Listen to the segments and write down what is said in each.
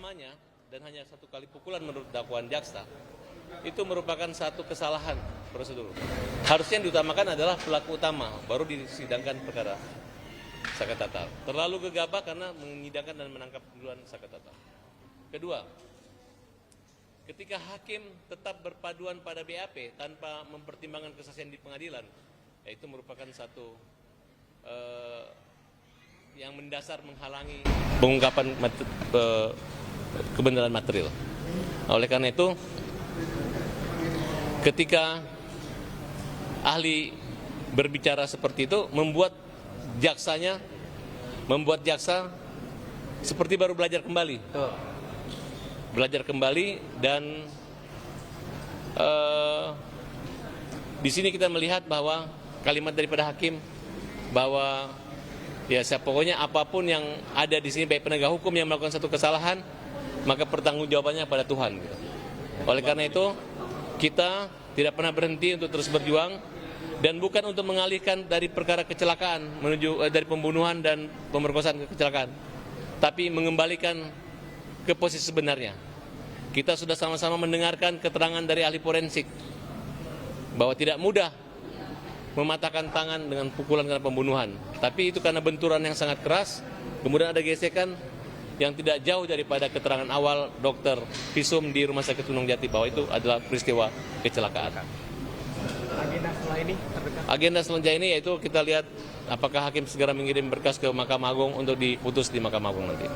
utamanya dan hanya 1 kali pukulan menurut dakwaan jaksa, itu merupakan satu kesalahan prosedur. Harusnya yang diutamakan adalah pelaku utama, baru disidangkan perkara Saka Tatal. Terlalu gegabah karena menyidangkan dan menangkap duluan Saka Tatal. Kedua, ketika hakim tetap berpaduan pada BAP tanpa mempertimbangkan kesaksian di pengadilan, itu merupakan satu yang mendasar menghalangi pengungkapan kebenaran material. Oleh karena itu, ketika ahli berbicara seperti itu membuat jaksa seperti baru belajar kembali. Belajar kembali dan di sini kita melihat bahwa kalimat daripada hakim bahwa ya pokoknya apapun yang ada di sini, baik penegak hukum yang melakukan satu kesalahan, maka pertanggungjawabannya pada Tuhan. Oleh karena itu, kita tidak pernah berhenti untuk terus berjuang, dan bukan untuk mengalihkan dari perkara kecelakaan menuju dari pembunuhan dan pemerkosaan ke kecelakaan, tapi mengembalikan ke posisi sebenarnya. Kita sudah sama-sama mendengarkan keterangan dari ahli forensik bahwa tidak mudah mematahkan tangan dengan pukulan karena pembunuhan, tapi itu karena benturan yang sangat keras, kemudian ada gesekan yang tidak jauh daripada keterangan awal dokter visum di Rumah Sakit Gunung Jati bahwa itu adalah peristiwa kecelakaan. Agenda setelah ini terdekat? Agenda selanjutnya ini yaitu kita lihat apakah hakim segera mengirim berkas ke Mahkamah Agung untuk diputus di Mahkamah Agung nanti.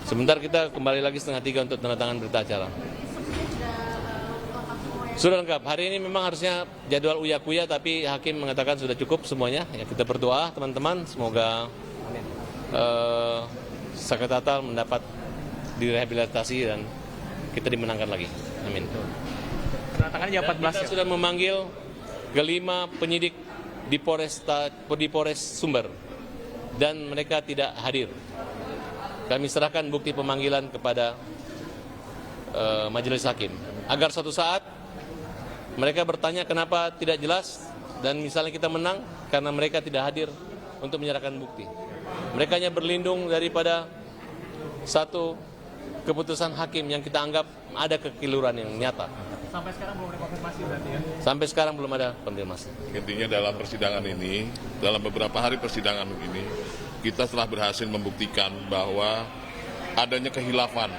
Sebentar kita kembali lagi 2:30 untuk tanda tangan berita acara. Sudah lengkap. Hari ini memang harusnya jadwal uya-kuya, tapi hakim mengatakan sudah cukup semuanya. Ya, kita berdoa teman-teman, semoga Saka Tatal mendapat direhabilitasi dan kita dimenangkan lagi. Amin. Tantangannya jam 14 kita sudah memanggil kelima penyidik di Polres Sumber dan mereka tidak hadir. Kami serahkan bukti pemanggilan kepada majelis hakim agar suatu saat mereka bertanya kenapa tidak jelas, dan misalnya kita menang karena mereka tidak hadir untuk menyerahkan bukti. Mereka hanya berlindung daripada satu keputusan hakim yang kita anggap ada kekeliruan yang nyata. Sampai sekarang belum ada konfirmasi berarti ya? Sampai sekarang belum ada konfirmasi. Intinya dalam persidangan ini, dalam beberapa hari persidangan ini, kita telah berhasil membuktikan bahwa adanya kehilafan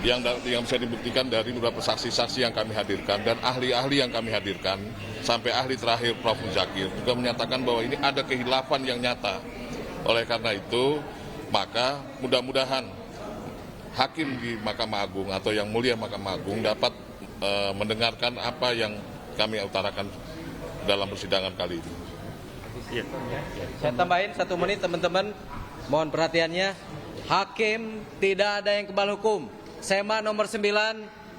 yang bisa dibuktikan dari beberapa saksi-saksi yang kami hadirkan dan ahli-ahli yang kami hadirkan, sampai ahli terakhir Prof. Muzakir juga menyatakan bahwa ini ada kehilafan yang nyata. Oleh karena itu, maka mudah-mudahan hakim di Mahkamah Agung atau yang mulia Mahkamah Agung dapat mendengarkan apa yang kami utarakan dalam persidangan kali ini. Saya tambahin 1 menit teman-teman, mohon perhatiannya. Hakim tidak ada yang kebal hukum. SEMA nomor 9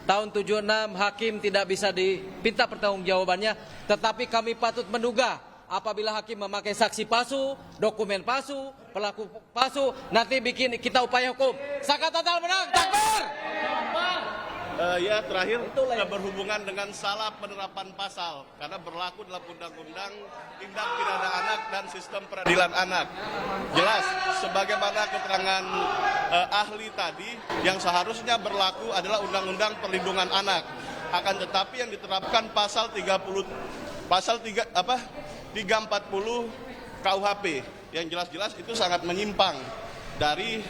tahun 76, hakim tidak bisa dipinta pertanggungjawabannya, tetapi kami patut menduga apabila hakim memakai saksi palsu, dokumen palsu, pelaku palsu, nanti bikin kita upaya hukum. Saka Tatal menang, takbir! Ya, terakhir berhubungan dengan salah penerapan pasal karena berlaku dalam undang-undang tindak pidana anak dan sistem peradilan anak. Jelas sebagaimana keterangan ahli tadi, yang seharusnya berlaku adalah undang-undang perlindungan anak. Akan tetapi yang diterapkan pasal 340 KUHP yang jelas-jelas itu sangat menyimpang dari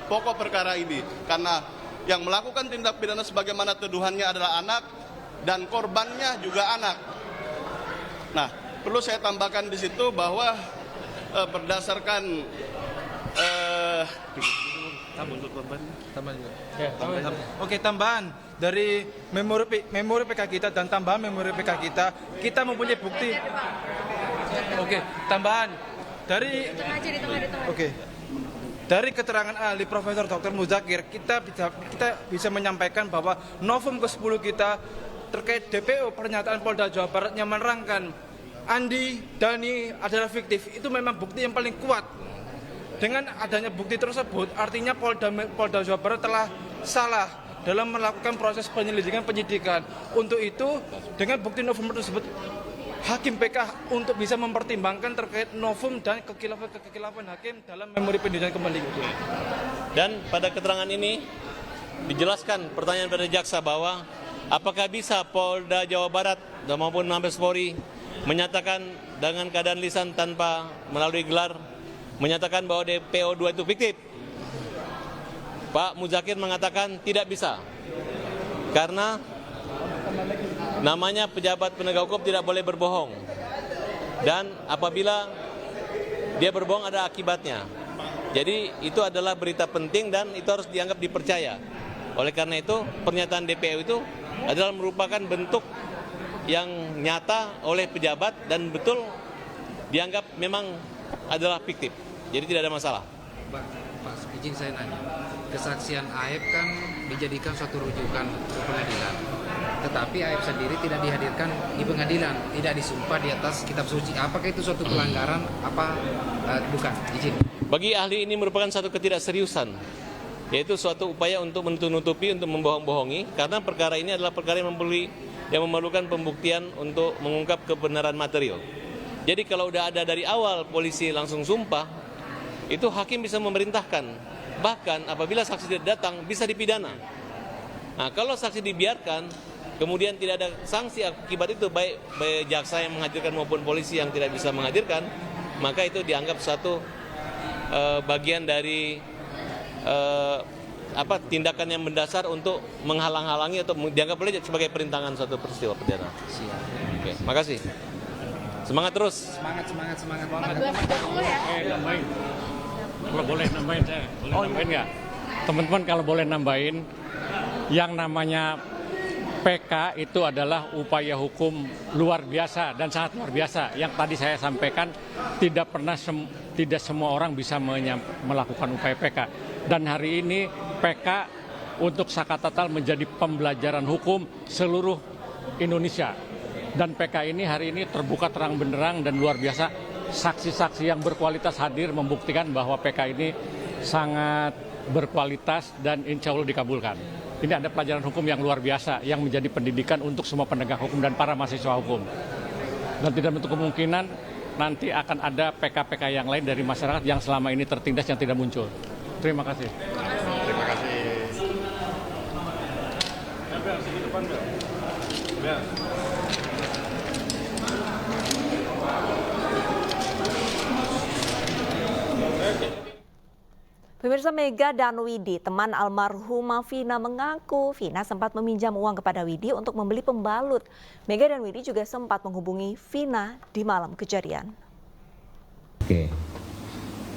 pokok perkara ini, karena yang melakukan tindak pidana sebagaimana tuduhannya adalah anak dan korbannya juga anak. Nah, perlu saya tambahkan di situ bahwa berdasarkan tambahan dari memori PK kita dan tambahan memori PK kita mempunyai bukti. Tambahan dari dari keterangan ahli Profesor Dr. Muzakir, kita bisa menyampaikan bahwa novum ke-10 kita terkait DPO pernyataan Polda Jawa Barat yang menerangkan Andi, Dani adalah fiktif, itu memang bukti yang paling kuat. Dengan adanya bukti tersebut, artinya Polda Jawa Barat telah salah dalam melakukan proses penyelidikan penyidikan. Untuk itu, dengan bukti novum tersebut, Hakim PK untuk bisa mempertimbangkan terkait novum dan kekhilafan hakim dalam memori peninjauan kembali itu. Dan pada keterangan ini dijelaskan pertanyaan pada jaksa bahwa apakah bisa Polda Jawa Barat maupun Mabes Polri menyatakan dengan keadaan lisan tanpa melalui gelar menyatakan bahwa DPO 2 itu fiktif. Pak Muzakir mengatakan tidak bisa karena namanya pejabat penegak hukum tidak boleh berbohong, dan apabila dia berbohong ada akibatnya. Jadi itu adalah berita penting dan itu harus dianggap dipercaya. Oleh karena itu pernyataan DPO itu adalah merupakan bentuk yang nyata oleh pejabat dan betul dianggap memang adalah fiktif. Jadi tidak ada masalah. Pak, izin saya nanya, kesaksian Aep kan dijadikan suatu rujukan ke pengadilan, tetapi Aep sendiri tidak dihadirkan di pengadilan, tidak disumpah di atas kitab suci. Apakah itu suatu pelanggaran? Bukan? Izin. Bagi ahli ini merupakan satu ketidakseriusan, yaitu suatu upaya untuk menutup-nutupi, untuk membohong-bohongi, karena perkara ini adalah perkara yang memerlukan pembuktian untuk mengungkap kebenaran material. Jadi kalau udah ada dari awal polisi langsung sumpah, itu hakim bisa memerintahkan. Bahkan apabila saksi tidak datang bisa dipidana. Nah, kalau saksi dibiarkan, kemudian tidak ada sanksi akibat itu, baik jaksa yang menghadirkan maupun polisi yang tidak bisa menghadirkan, maka itu dianggap satu bagian dari tindakan yang mendasar untuk menghalang-halangi atau dianggap boleh sebagai perintangan suatu peristiwa pidana. Oke, makasih. Semangat terus. Semangat. Nambahin. Kalau boleh nambahin saya, nambahin nggak? Teman-teman kalau boleh nambahin, yang namanya PK itu adalah upaya hukum luar biasa dan sangat luar biasa. Yang tadi saya sampaikan tidak semua orang bisa melakukan upaya PK. Dan hari ini PK untuk Sakatatal menjadi pembelajaran hukum seluruh Indonesia. Dan PK ini hari ini terbuka terang benderang dan luar biasa. Saksi-saksi yang berkualitas hadir membuktikan bahwa PK ini sangat berkualitas dan insya Allah dikabulkan. Ini ada pelajaran hukum yang luar biasa yang menjadi pendidikan untuk semua penegak hukum dan para mahasiswa hukum. Dan tidak menutup kemungkinan nanti akan ada PK-PK yang lain dari masyarakat yang selama ini tertindas yang tidak muncul. Terima kasih. Terima kasih. Pemirsa, Mega dan Widi, teman almarhumah Vina, mengaku Vina sempat meminjam uang kepada Widi untuk membeli pembalut. Mega dan Widi juga sempat menghubungi Vina di malam kejadian. Oke.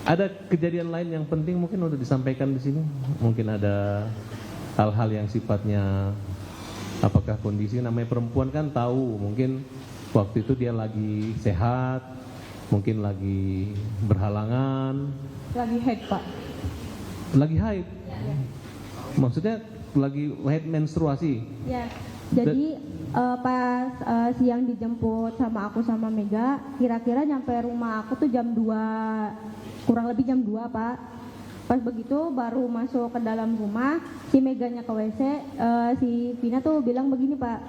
Ada kejadian lain yang penting mungkin untuk disampaikan di sini. Mungkin ada hal-hal yang sifatnya apakah kondisi, namanya perempuan kan tahu, mungkin waktu itu dia lagi sehat, mungkin lagi berhalangan. Lagi haid, Pak. Lagi haid? Ya. Maksudnya lagi haid menstruasi? Ya, jadi pas siang dijemput sama aku sama Mega, kira-kira nyampe rumah aku tuh jam 2, kurang lebih jam 2, Pak. Pas begitu baru masuk ke dalam rumah, si Meganya ke WC, si Vina tuh bilang begini, Pak,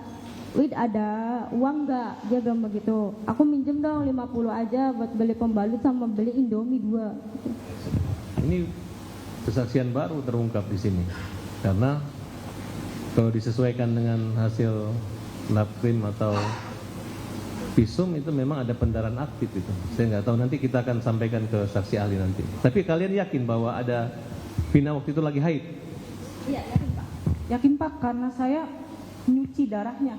Wid ada uang nggak? Dia bilang begitu. Aku minjem dong 50 aja buat beli pembalut sama beli Indomie 2. Ini kesaksian baru terungkap di sini, karena kalau disesuaikan dengan hasil labkrim atau visum itu memang ada pendarahan aktif itu. Saya nggak tahu, nanti kita akan sampaikan ke saksi ahli nanti. Tapi kalian yakin bahwa ada Vina waktu itu lagi haid? Iya, yakin Pak. Yakin Pak, karena saya nyuci darahnya.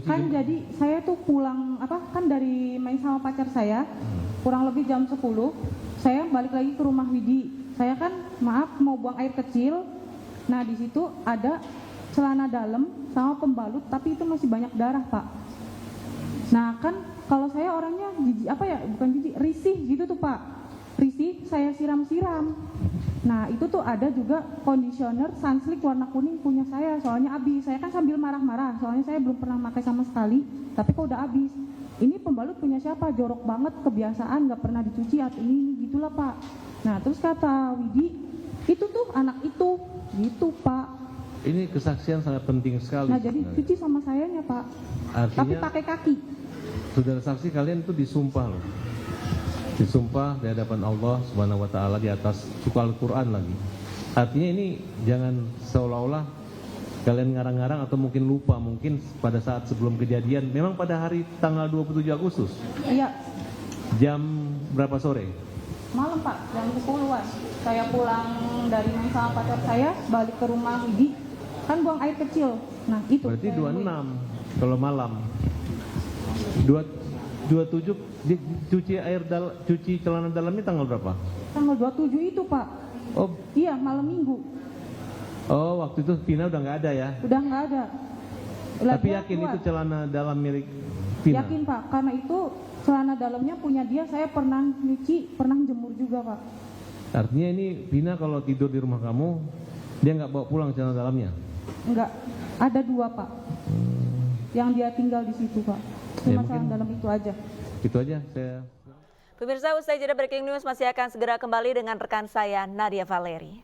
Kan jadi saya tuh pulang kan dari main sama pacar saya, kurang lebih jam 10. Saya balik lagi ke rumah Widi. Saya kan mau buang air kecil. Nah di situ ada celana dalam sama pembalut, tapi itu masih banyak darah, Pak. Nah kan kalau saya orangnya risih gitu tuh, Pak. Risih, saya siram-siram. Nah itu tuh ada juga conditioner sunsilk warna kuning punya saya, soalnya habis. Saya kan sambil marah-marah, soalnya saya belum pernah pakai sama sekali, tapi kok udah habis. Ini pembalut punya siapa? Jorok banget, kebiasaan, nggak pernah dicuci atau ini gitulah, Pak. Nah terus kata Widi, itu tuh anak itu, gitu Pak. ini kesaksian sangat penting sekali. Nah jadi sebenarnya. cuci sama sayanya Pak, tapi Artinya pakai kaki. saudara saksi kalian itu disumpah loh. Disumpah di hadapan Allah Subhanahu wa taala di atas suku Al-Qur'an lagi. Artinya ini jangan seolah-olah kalian ngarang-ngarang atau mungkin lupa, mungkin pada saat sebelum kejadian, memang pada hari tanggal 27 Agustus. Iya, Jam berapa sore? malam Pak, jam 10-an. Saya pulang dari main sama pacar saya, balik ke rumah Widi, kan buang air kecil. Nah itu. Berarti saya 26 kalau malam. 27 cuci celana dalamnya tanggal berapa? Tanggal 27 itu Pak. Oh, Iya, malam minggu. oh waktu itu Vina udah nggak ada ya? Udah nggak ada. Tapi Dia yakin keluar. itu celana dalam milik Vina? Yakin Pak, karena itu celana dalamnya punya dia, saya pernah nyuci, pernah jemur juga Pak. Artinya ini Vina kalau tidur di rumah kamu, dia nggak bawa pulang celana dalamnya? Enggak, ada 2 Pak. Yang dia tinggal di situ Pak. Ya, Cuma mungkin- celana dalam itu aja. Itu aja saya. Pemirsa, usai jeda breaking news masih akan segera kembali dengan rekan saya Nadia Valeri.